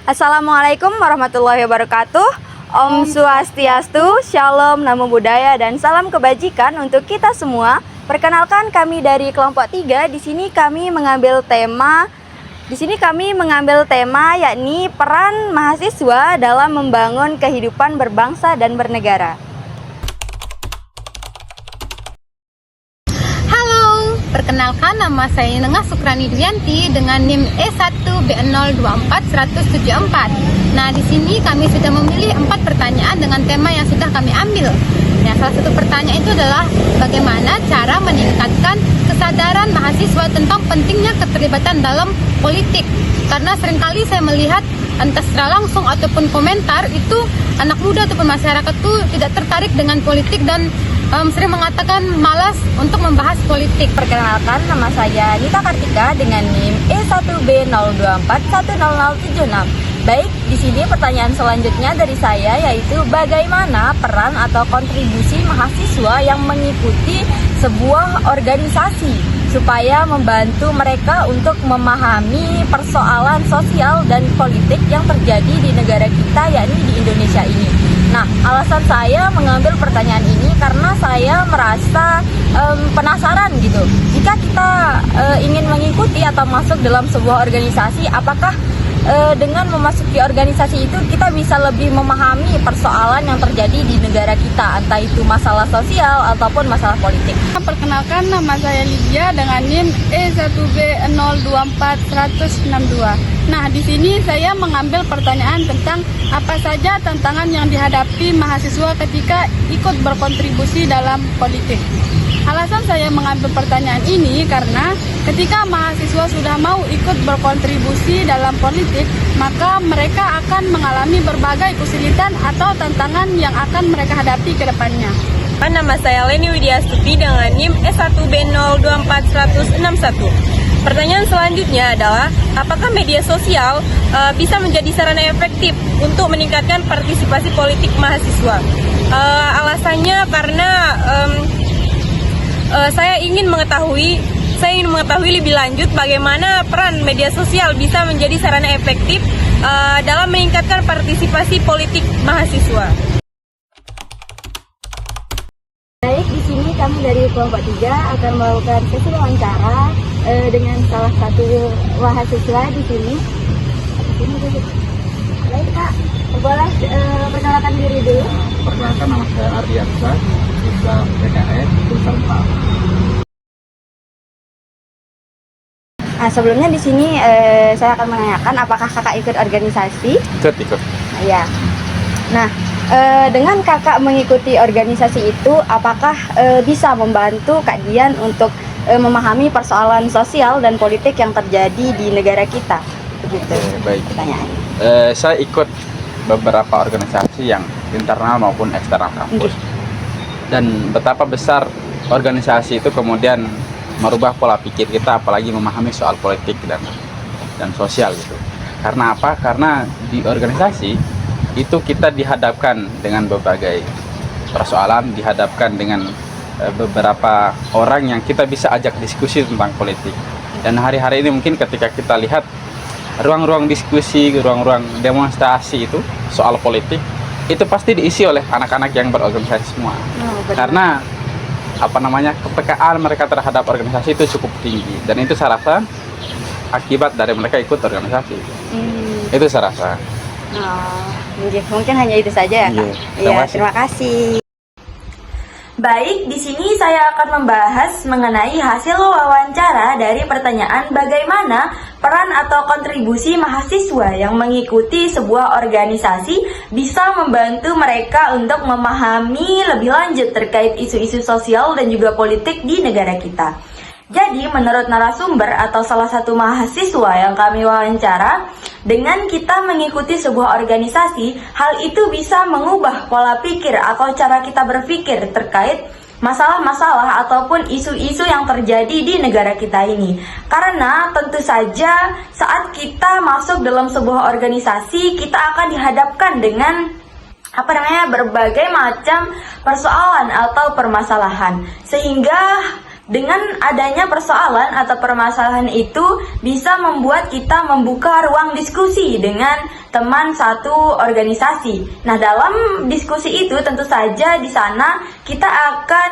Assalamualaikum warahmatullahi wabarakatuh. Om Swastiastu, Shalom, Namo Buddhaya, dan salam kebajikan untuk kita semua. Perkenalkan, kami dari kelompok 3. Di sini kami mengambil tema yakni peran mahasiswa dalam membangun kehidupan berbangsa dan bernegara. Perkenalkan, nama saya Nengah Sukrani Duyanti dengan NIM E1B024174. Nah, di sini kami sudah memilih 4 pertanyaan dengan tema yang sudah kami ambil. Nah, salah satu pertanyaan itu adalah bagaimana cara meningkatkan kesadaran mahasiswa tentang pentingnya keterlibatan dalam politik. Karena seringkali saya melihat entah secara langsung ataupun komentar itu anak muda ataupun masyarakat itu tidak tertarik dengan politik dan sering mengatakan malas untuk membahas politik. Perkenalkan, nama saya Nita Kartika dengan NIM E1B02410076. Baik, di sini pertanyaan selanjutnya dari saya yaitu bagaimana peran atau kontribusi mahasiswa yang mengikuti sebuah organisasi supaya membantu mereka untuk memahami persoalan sosial dan politik yang terjadi di negara kita, yakni di Indonesia ini. Nah, alasan saya mengambil pertanyaan ini karena saya merasa penasaran gitu. Jika kita ingin mengikuti atau masuk dalam sebuah organisasi, apakah dengan memasuki organisasi itu kita bisa lebih memahami persoalan yang terjadi di negara kita, entah itu masalah sosial ataupun masalah politik. Perkenalkan, nama saya Lydia dengan NIM E1B024162. Nah, di sini saya mengambil pertanyaan tentang apa saja tantangan yang dihadapi mahasiswa ketika ikut berkontribusi dalam politik. Alasan saya mengambil pertanyaan ini karena ketika mahasiswa sudah mau ikut berkontribusi dalam politik, maka mereka akan mengalami berbagai kesulitan atau tantangan yang akan mereka hadapi ke depannya. Nama saya Leni Widya Stuti dengan NIM S1B024161. Pertanyaan selanjutnya adalah, apakah media sosial bisa menjadi sarana efektif untuk meningkatkan partisipasi politik mahasiswa? Alasannya karena saya ingin mengetahui lebih lanjut bagaimana peran media sosial bisa menjadi sarana efektif dalam meningkatkan partisipasi politik mahasiswa. Baik, di sini kami dari kelompok 3 akan melakukan sesi wawancara dengan salah satu mahasiswa di sini. Baik, Kak, boleh perkenalkan diri dulu. Perkenalkan, nama saya Ardiansa, Islam PKS, jurusan PAM. Nah, sebelumnya di sini saya akan menanyakan apakah kakak ikut organisasi? Ikut. Ya. Nah, dengan kakak mengikuti organisasi itu, apakah bisa membantu Kak Dian untuk memahami persoalan sosial dan politik yang terjadi di negara kita? Begitu. Baik. Pertanyaannya. Saya ikut beberapa organisasi yang internal maupun eksternal kampus. Dan betapa besar organisasi itu kemudian merubah pola pikir kita, apalagi memahami soal politik dan sosial gitu. Karena apa? Karena di organisasi itu kita dihadapkan dengan berbagai persoalan, dihadapkan dengan beberapa orang yang kita bisa ajak diskusi tentang politik. Dan hari-hari ini mungkin ketika kita lihat ruang-ruang diskusi, ruang-ruang demonstrasi itu soal politik, itu pasti diisi oleh anak-anak yang berorganisasi semua. Karena kepekaan mereka terhadap organisasi itu cukup tinggi, dan itu saya rasa akibat dari mereka ikut organisasi. Itu saya rasa. Mungkin hanya itu saja ya, Kak? Iya, terima kasih. Baik, di sini saya akan membahas mengenai hasil wawancara dari pertanyaan bagaimana peran atau kontribusi mahasiswa yang mengikuti sebuah organisasi bisa membantu mereka untuk memahami lebih lanjut terkait isu-isu sosial dan juga politik di negara kita. Jadi, menurut narasumber atau salah satu mahasiswa yang kami wawancara, dengan kita mengikuti sebuah organisasi, hal itu bisa mengubah pola pikir atau cara kita berpikir terkait masalah-masalah ataupun isu-isu yang terjadi di negara kita ini. Karena tentu saja saat kita masuk dalam sebuah organisasi, kita akan dihadapkan dengan berbagai macam persoalan atau permasalahan. Sehingga dengan adanya persoalan atau permasalahan itu bisa membuat kita membuka ruang diskusi dengan teman satu organisasi. Nah, dalam diskusi itu tentu saja di sana kita akan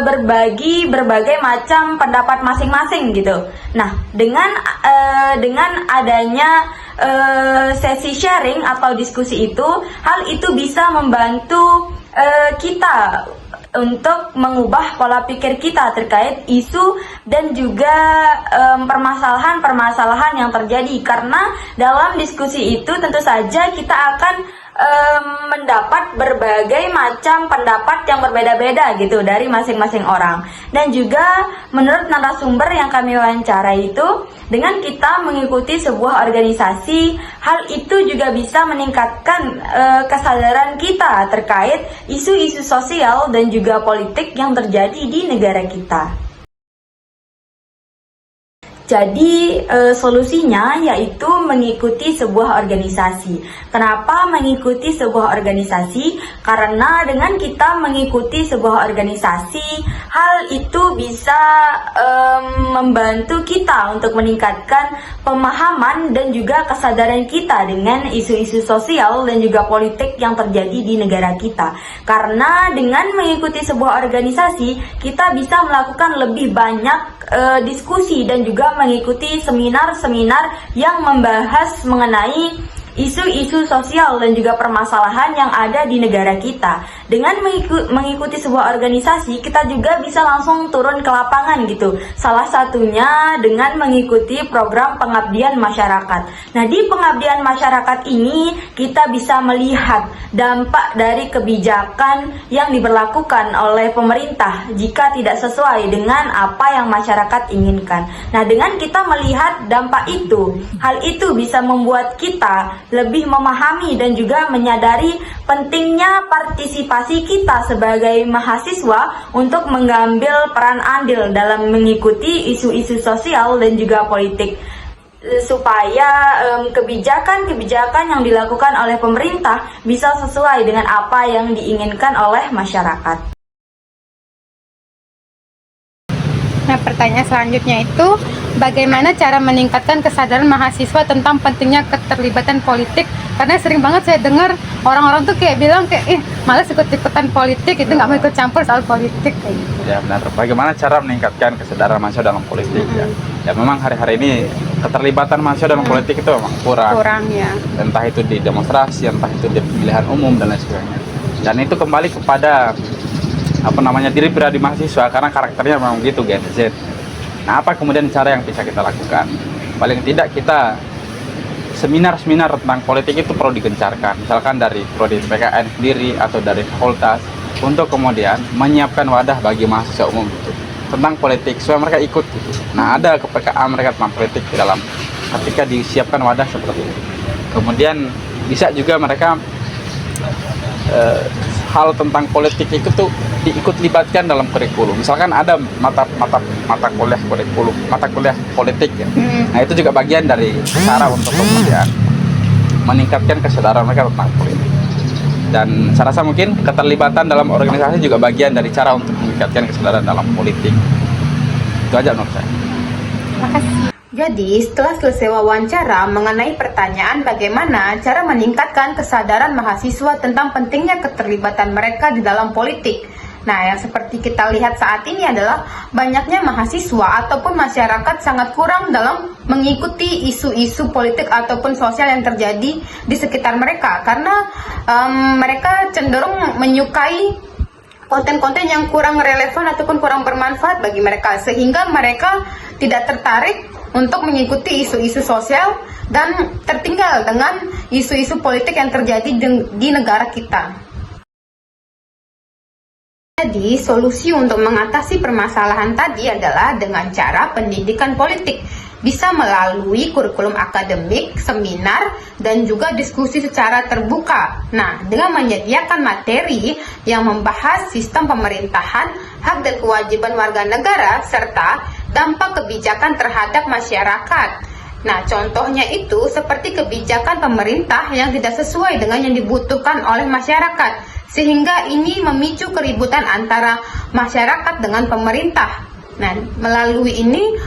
berbagi berbagai macam pendapat masing-masing gitu. Nah, dengan adanya sesi sharing atau diskusi itu, hal itu bisa membantu kita untuk mengubah pola pikir kita terkait isu dan juga permasalahan-permasalahan yang terjadi, karena dalam diskusi itu tentu saja kita akan mendapat berbagai macam pendapat yang berbeda-beda gitu dari masing-masing orang. Dan juga menurut narasumber yang kami wawancarai itu, dengan kita mengikuti sebuah organisasi, hal itu juga bisa meningkatkan kesadaran kita terkait isu-isu sosial dan juga politik yang terjadi di negara kita. Jadi solusinya yaitu mengikuti sebuah organisasi. Kenapa mengikuti sebuah organisasi? Karena dengan kita mengikuti sebuah organisasi, hal itu bisa membantu kita untuk meningkatkan pemahaman dan juga kesadaran kita dengan isu-isu sosial dan juga politik yang terjadi di negara kita. Karena dengan mengikuti sebuah organisasi, kita bisa melakukan lebih banyak diskusi dan juga mengikuti seminar-seminar yang membahas mengenai isu-isu sosial dan juga permasalahan yang ada di negara kita. Dengan mengikuti sebuah organisasi, kita juga bisa langsung turun ke lapangan gitu. Salah satunya dengan mengikuti program pengabdian masyarakat. Nah, di pengabdian masyarakat ini kita bisa melihat dampak dari kebijakan yang diberlakukan oleh pemerintah jika tidak sesuai dengan apa yang masyarakat inginkan. Nah, dengan kita melihat dampak itu, hal itu bisa membuat kita lebih memahami dan juga menyadari pentingnya partisipasi kita sebagai mahasiswa untuk mengambil peran andil dalam mengikuti isu-isu sosial dan juga politik, supaya kebijakan-kebijakan yang dilakukan oleh pemerintah bisa sesuai dengan apa yang diinginkan oleh masyarakat. Nah, pertanyaan selanjutnya itu, bagaimana cara meningkatkan kesadaran mahasiswa tentang pentingnya keterlibatan politik? Karena sering banget saya dengar orang-orang tuh kayak bilang kayak, malas ikut-ikutan politik, itu nggak mau ikut campur soal politik. Kayak gitu. Ya benar. Bagaimana cara meningkatkan kesadaran mahasiswa dalam politik? Ya memang hari-hari ini keterlibatan mahasiswa dalam politik itu memang kurang Ya. Entah itu di demonstrasi, entah itu di pemilihan umum dan lain sebagainya. Dan itu kembali kepada diri pribadi mahasiswa, karena karakternya memang gitu, Gen Z. Nah, apa kemudian cara yang bisa kita lakukan? Paling tidak kita seminar-seminar tentang politik itu perlu digencarkan, misalkan dari prodi PKN sendiri atau dari fakultas, untuk kemudian menyiapkan wadah bagi mahasiswa umum itu tentang politik supaya mereka ikut gitu. Nah, ada kepekaan mereka tentang politik di dalam ketika disiapkan wadah seperti itu. Kemudian bisa juga mereka hal tentang politik itu tuh diikut libatkan dalam kurikulum. Misalkan ada mata kuliah kurikulum, mata kuliah politik ya. Nah, itu juga bagian dari cara untuk kemudian meningkatkan kesadaran mereka tentang politik. Dan saya rasa mungkin keterlibatan dalam organisasi juga bagian dari cara untuk meningkatkan kesadaran dalam politik. Itu aja menurut saya. Terima kasih. Jadi, setelah selesai wawancara mengenai pertanyaan bagaimana cara meningkatkan kesadaran mahasiswa tentang pentingnya keterlibatan mereka di dalam politik. Nah, yang seperti kita lihat saat ini adalah banyaknya mahasiswa ataupun masyarakat sangat kurang dalam mengikuti isu-isu politik ataupun sosial yang terjadi di sekitar mereka. Karena mereka cenderung menyukai konten-konten yang kurang relevan ataupun kurang bermanfaat bagi mereka. Sehingga mereka tidak tertarik untuk mengikuti isu-isu sosial dan tertinggal dengan isu-isu politik yang terjadi di negara kita. Jadi, solusi untuk mengatasi permasalahan tadi adalah dengan cara pendidikan politik. Bisa melalui kurikulum akademik, seminar, dan juga diskusi secara terbuka. Nah, dengan menyediakan materi yang membahas sistem pemerintahan, hak dan kewajiban warga negara, serta dampak kebijakan terhadap masyarakat. Nah, contohnya itu seperti kebijakan pemerintah yang tidak sesuai dengan yang dibutuhkan oleh masyarakat, sehingga ini memicu keributan antara masyarakat dengan pemerintah. Nah, melalui ini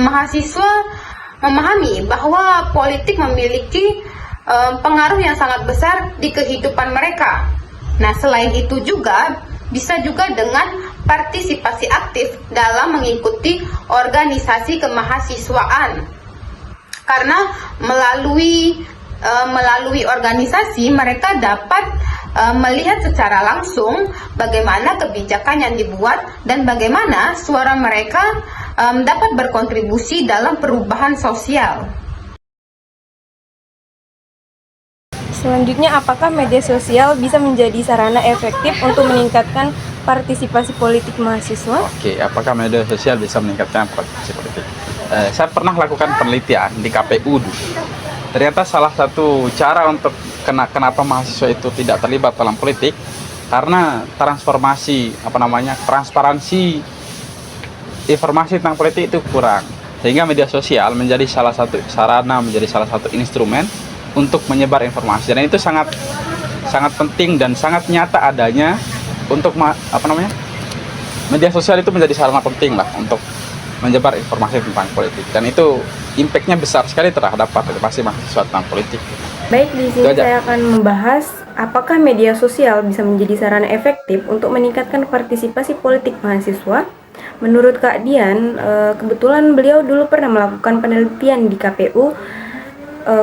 mahasiswa memahami bahwa politik memiliki pengaruh yang sangat besar di kehidupan mereka. Nah, selain itu juga bisa juga dengan partisipasi aktif dalam mengikuti organisasi kemahasiswaan. Karena melalui organisasi mereka dapat melihat secara langsung bagaimana kebijakan yang dibuat dan bagaimana suara mereka dapat berkontribusi dalam perubahan sosial. Selanjutnya, apakah media sosial bisa menjadi sarana efektif untuk meningkatkan partisipasi politik mahasiswa? Oke, apakah media sosial bisa meningkatkan partisipasi politik? Saya pernah lakukan penelitian di KPU dulu. Ternyata salah satu cara untuk kenapa mahasiswa itu tidak terlibat dalam politik karena transparansi informasi tentang politik itu kurang, sehingga media sosial menjadi salah satu sarana, menjadi salah satu instrumen untuk menyebar informasi, dan itu sangat penting dan sangat nyata adanya untuk media sosial itu menjadi sarana penting lah untuk menyebar informasi tentang politik, dan itu impactnya besar sekali terhadap partisipasi mahasiswa tentang politik. Baik, di sini saya akan membahas apakah media sosial bisa menjadi sarana efektif untuk meningkatkan partisipasi politik mahasiswa. Menurut Kak Dian, kebetulan beliau dulu pernah melakukan penelitian di KPU,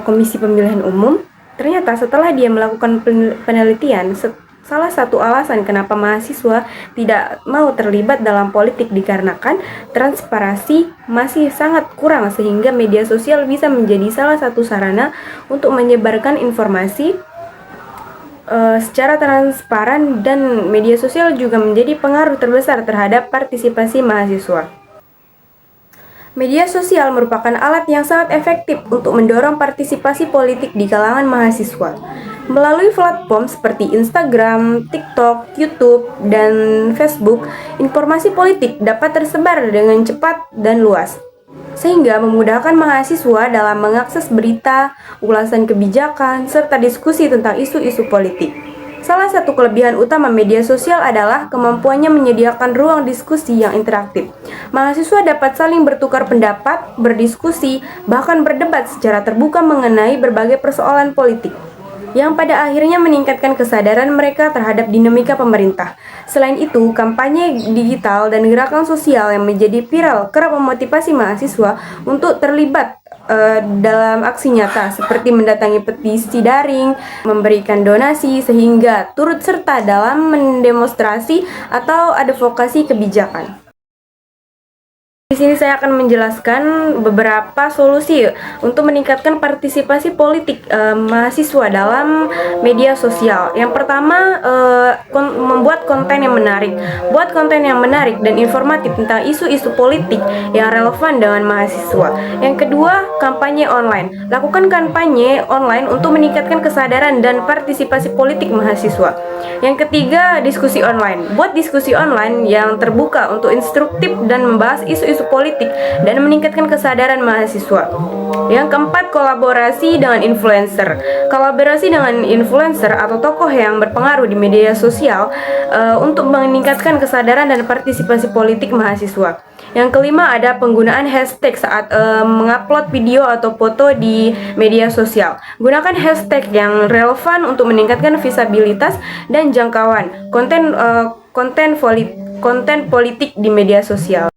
Komisi Pemilihan Umum. Ternyata setelah dia melakukan penelitian, salah satu alasan kenapa mahasiswa tidak mau terlibat dalam politik dikarenakan transparansi masih sangat kurang, sehingga media sosial bisa menjadi salah satu sarana untuk menyebarkan informasi secara transparan, dan media sosial juga menjadi pengaruh terbesar terhadap partisipasi mahasiswa. Media sosial merupakan alat yang sangat efektif untuk mendorong partisipasi politik di kalangan mahasiswa. Melalui platform seperti Instagram, TikTok, YouTube, dan Facebook, informasi politik dapat tersebar dengan cepat dan luas, sehingga memudahkan mahasiswa dalam mengakses berita, ulasan kebijakan, serta diskusi tentang isu-isu politik. Salah satu kelebihan utama media sosial adalah kemampuannya menyediakan ruang diskusi yang interaktif. Mahasiswa dapat saling bertukar pendapat, berdiskusi, bahkan berdebat secara terbuka mengenai berbagai persoalan politik, yang pada akhirnya meningkatkan kesadaran mereka terhadap dinamika pemerintah. Selain itu, kampanye digital dan gerakan sosial yang menjadi viral kerap memotivasi mahasiswa untuk terlibat dalam aksi nyata, seperti mendatangi petisi daring, memberikan donasi, sehingga turut serta dalam mendemonstrasi atau advokasi kebijakan. Di sini saya akan menjelaskan beberapa solusi untuk meningkatkan partisipasi politik mahasiswa dalam media sosial. Yang pertama, membuat konten yang menarik. Buat konten yang menarik dan informatif tentang isu-isu politik yang relevan dengan mahasiswa. Yang kedua, kampanye online. Lakukan kampanye online untuk meningkatkan kesadaran dan partisipasi politik mahasiswa. Yang ketiga, diskusi online. Buat diskusi online yang terbuka untuk instruktif dan membahas isu-isu politik dan meningkatkan kesadaran mahasiswa. Yang keempat, kolaborasi dengan influencer. Kolaborasi dengan influencer atau tokoh yang berpengaruh di media sosial untuk meningkatkan kesadaran dan partisipasi politik mahasiswa. Yang kelima, ada penggunaan hashtag saat mengupload video atau foto di media sosial. Gunakan hashtag yang relevan untuk meningkatkan visibilitas dan jangkauan konten politik di media sosial.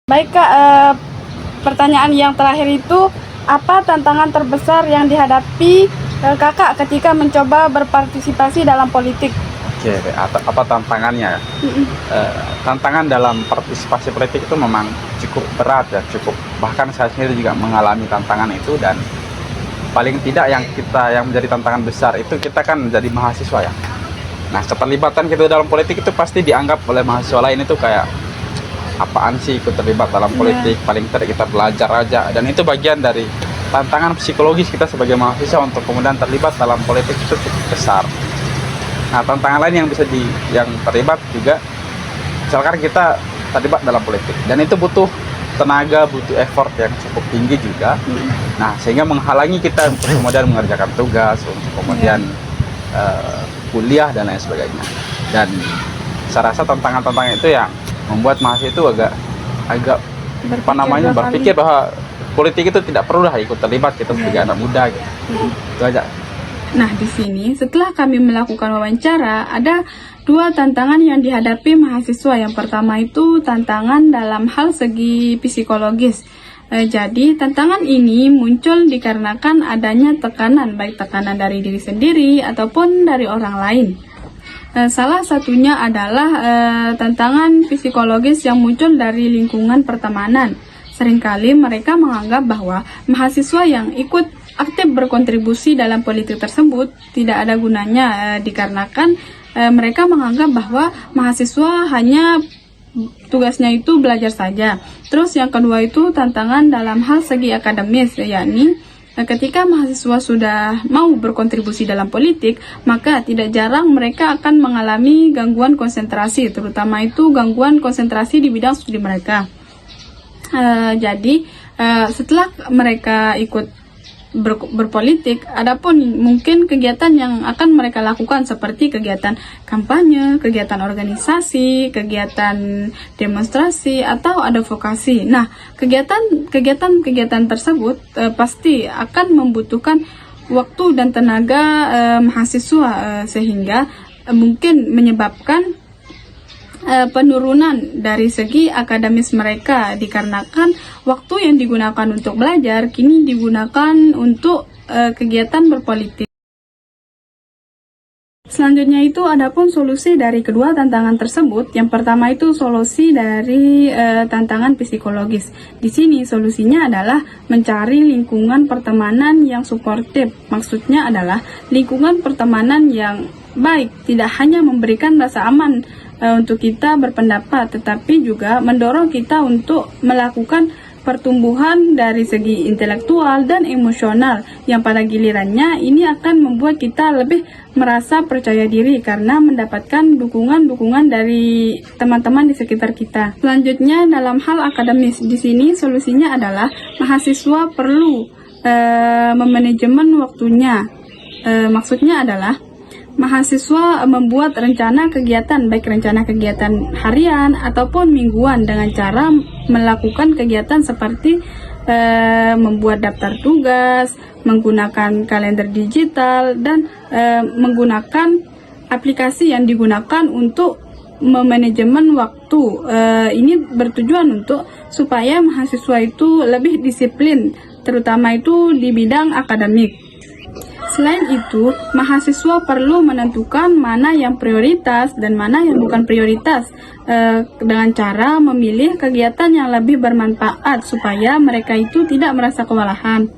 Baik Kak, pertanyaan yang terakhir itu, apa tantangan terbesar yang dihadapi Kakak ketika mencoba berpartisipasi dalam politik? Oke, apa tantangannya? Tantangan dalam partisipasi politik itu memang cukup berat ya, bahkan saya sendiri juga mengalami tantangan itu, dan paling tidak yang menjadi tantangan besar itu kita kan menjadi mahasiswa ya. Nah, keterlibatan kita dalam politik itu pasti dianggap oleh mahasiswa lain itu kayak apaan sih ikut terlibat dalam politik, paling tidak kita belajar aja, dan itu bagian dari tantangan psikologis kita sebagai mahasiswa untuk kemudian terlibat dalam politik itu cukup besar. Nah, tantangan lain yang terlibat juga, misalkan kita terlibat dalam politik, dan itu butuh tenaga, butuh effort yang cukup tinggi juga. Nah, sehingga menghalangi kita untuk kemudian mengerjakan tugas, untuk kemudian kuliah dan lain sebagainya. Dan saya rasa tantangan-tantangan itu yang membuat mahasiswa itu agak berpikir bahwa politik itu tidak perlu ikut terlibat kita sebagai anak muda gitu. Itu aja. Nah, di sini setelah kami melakukan wawancara, ada dua tantangan yang dihadapi mahasiswa. Yang pertama itu tantangan dalam hal segi psikologis. Jadi, tantangan ini muncul dikarenakan adanya tekanan, baik tekanan dari diri sendiri ataupun dari orang lain. Salah satunya adalah tantangan psikologis yang muncul dari lingkungan pertemanan. Seringkali mereka menganggap bahwa mahasiswa yang ikut aktif berkontribusi dalam politik tersebut tidak ada gunanya, dikarenakan mereka menganggap bahwa mahasiswa hanya tugasnya itu belajar saja. Terus yang kedua itu tantangan dalam hal segi akademis, yakni ketika mahasiswa sudah mau berkontribusi dalam politik, maka tidak jarang mereka akan mengalami gangguan konsentrasi, terutama itu gangguan konsentrasi di bidang studi mereka. Jadi setelah mereka ikut berpolitik, adapun mungkin kegiatan yang akan mereka lakukan seperti kegiatan kampanye, kegiatan organisasi, kegiatan demonstrasi atau advokasi. Nah, kegiatan tersebut pasti akan membutuhkan waktu dan tenaga mahasiswa, sehingga mungkin menyebabkan penurunan dari segi akademis mereka, dikarenakan waktu yang digunakan untuk belajar kini digunakan untuk kegiatan berpolitik. Selanjutnya itu adapun solusi dari kedua tantangan tersebut. Yang pertama itu solusi dari tantangan psikologis. Di sini solusinya adalah mencari lingkungan pertemanan yang suportif. Maksudnya adalah lingkungan pertemanan yang baik, tidak hanya memberikan rasa aman untuk kita berpendapat, tetapi juga mendorong kita untuk melakukan pertumbuhan dari segi intelektual dan emosional, yang pada gilirannya ini akan membuat kita lebih merasa percaya diri karena mendapatkan dukungan-dukungan dari teman-teman di sekitar kita. Selanjutnya dalam hal akademis, di sini solusinya adalah mahasiswa perlu memanajemen waktunya. Maksudnya adalah mahasiswa membuat rencana kegiatan, baik rencana kegiatan harian ataupun mingguan, dengan cara melakukan kegiatan seperti membuat daftar tugas, menggunakan kalender digital, dan menggunakan aplikasi yang digunakan untuk memanajemen waktu. Ini bertujuan untuk supaya mahasiswa itu lebih disiplin, terutama itu di bidang akademik. Selain itu, mahasiswa perlu menentukan mana yang prioritas dan mana yang bukan prioritas, dengan cara memilih kegiatan yang lebih bermanfaat supaya mereka itu tidak merasa kewalahan.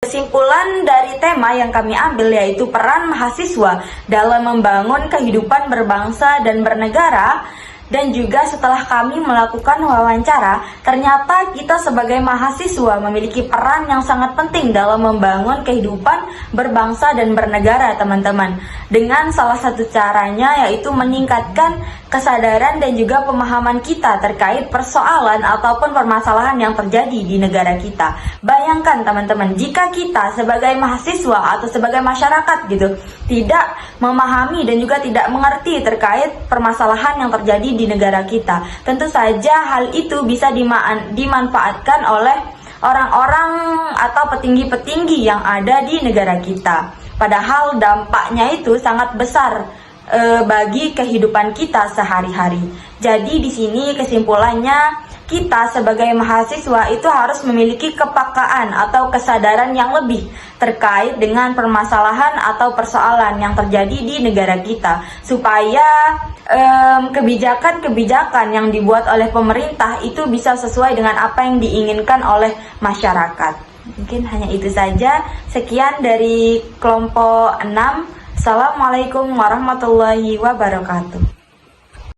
Kesimpulan dari tema yang kami ambil yaitu peran mahasiswa dalam membangun kehidupan berbangsa dan bernegara. Dan juga setelah kami melakukan wawancara, ternyata kita sebagai mahasiswa memiliki peran yang sangat penting dalam membangun kehidupan berbangsa dan bernegara, teman-teman. Dengan salah satu caranya yaitu meningkatkan kesadaran dan juga pemahaman kita terkait persoalan ataupun permasalahan yang terjadi di negara kita. Bayangkan teman-teman, jika kita sebagai mahasiswa atau sebagai masyarakat gitu tidak memahami dan juga tidak mengerti terkait permasalahan yang terjadi di negara kita, tentu saja hal itu bisa dimanfaatkan oleh orang-orang atau petinggi-petinggi yang ada di negara kita. Padahal dampaknya itu sangat besar bagi kehidupan kita sehari-hari. Jadi di sini kesimpulannya, kita sebagai mahasiswa itu harus memiliki kepekaan atau kesadaran yang lebih terkait dengan permasalahan atau persoalan yang terjadi di negara kita, supaya kebijakan-kebijakan yang dibuat oleh pemerintah itu bisa sesuai dengan apa yang diinginkan oleh masyarakat. Mungkin hanya itu saja. Sekian dari kelompok 6. Assalamualaikum warahmatullahi wabarakatuh.